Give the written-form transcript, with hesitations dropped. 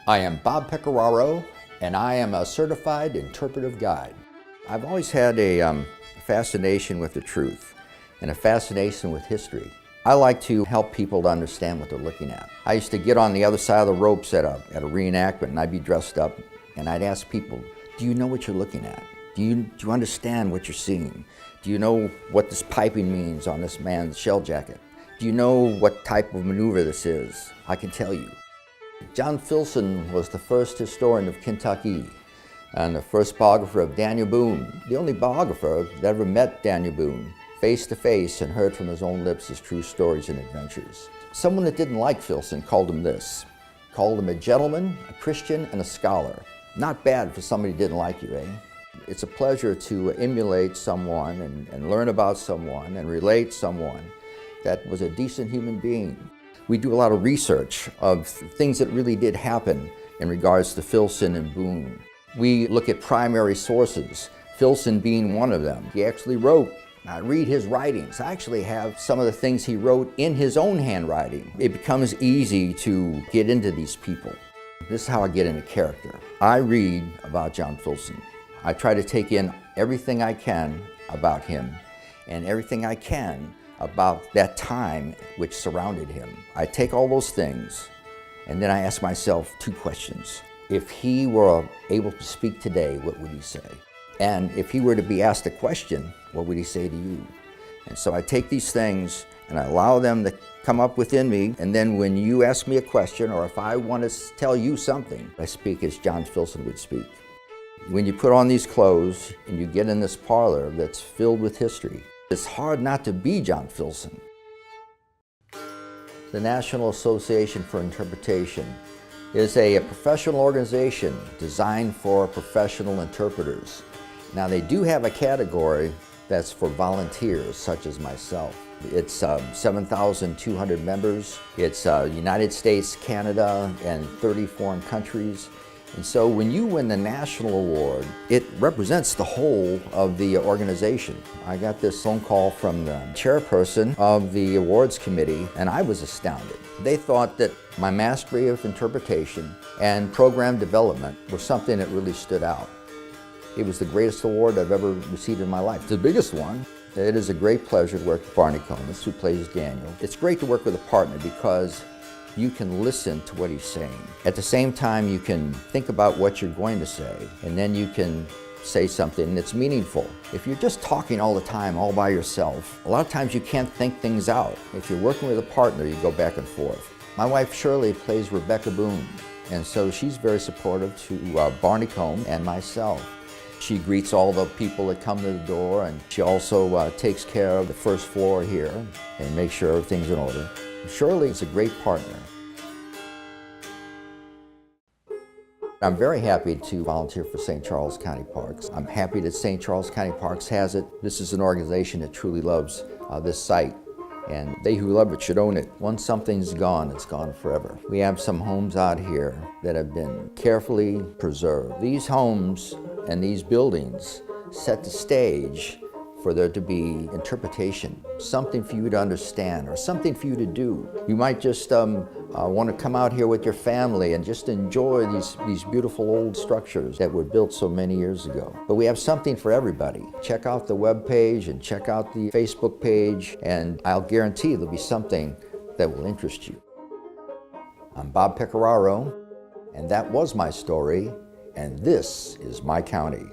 I am Bob Pecoraro, and I am a certified interpretive guide. I've always had a fascination with the truth and a fascination with history. I like to help people to understand what they're looking at. I used to get on the other side of the ropes at a reenactment, and I'd be dressed up, and I'd ask people, do you know what you're looking at? Do you understand what you're seeing? Do you know what this piping means on this man's shell jacket? Do you know what type of maneuver this is? I can tell you. John Filson was the first historian of Kentucky and the first biographer of Daniel Boone, the only biographer that ever met Daniel Boone face to face and heard from his own lips his true stories and adventures. Someone that didn't like Filson called him this, called him a gentleman, a Christian, and a scholar. Not bad for somebody who didn't like you, eh? It's a pleasure to emulate someone and learn about someone and relate someone that was a decent human being. We do a lot of research of things that really did happen in regards to Filson and Boone. We look at primary sources, Filson being one of them. He actually wrote, I read his writings. I actually have some of the things he wrote in his own handwriting. It becomes easy to get into these people. This is how I get into character. I read about John Filson. I try to take in everything I can about him and everything I can about that time which surrounded him. I take all those things and then I ask myself two questions. If he were able to speak today, what would he say? And if he were to be asked a question, what would he say to you? And so I take these things and I allow them to come up within me, and then when you ask me a question or if I want to tell you something, I speak as John Filson would speak. When you put on these clothes and you get in this parlor that's filled with history, it's hard not to be John Filson. The National Association for Interpretation is a professional organization designed for professional interpreters. Now they do have a category that's for volunteers such as myself. It's 7,200 members. It's United States, Canada, and 30 foreign countries. And so when you win the national award, it represents the whole of the organization. I got this phone call from the chairperson of the awards committee, and I was astounded. They thought that my mastery of interpretation and program development was something that really stood out. It was the greatest award I've ever received in my life, the biggest one. It is a great pleasure to work with Barney Combs, who plays Daniel. It's great to work with a partner because you can listen to what he's saying. At the same time, you can think about what you're going to say, and then you can say something that's meaningful. If you're just talking all the time, all by yourself, a lot of times you can't think things out. If you're working with a partner, you go back and forth. My wife Shirley plays Rebecca Boone, and so she's very supportive to Barney Combs and myself. She greets all the people that come to the door, and she also takes care of the first floor here and makes sure everything's in order. Shirley is a great partner. I'm very happy to volunteer for St. Charles County Parks. I'm happy that St. Charles County Parks has it. This is an organization that truly loves this site, and they who love it should own it. Once something's gone, it's gone forever. We have some homes out here that have been carefully preserved. These homes and these buildings set the stage for there to be interpretation, something for you to understand or something for you to do. You might just want to come out here with your family and just enjoy these beautiful old structures that were built so many years ago. But we have something for everybody. Check out the web page and check out the Facebook page, and I'll guarantee there'll be something that will interest you. I'm Bob Pecoraro, and that was my story, and this is my county.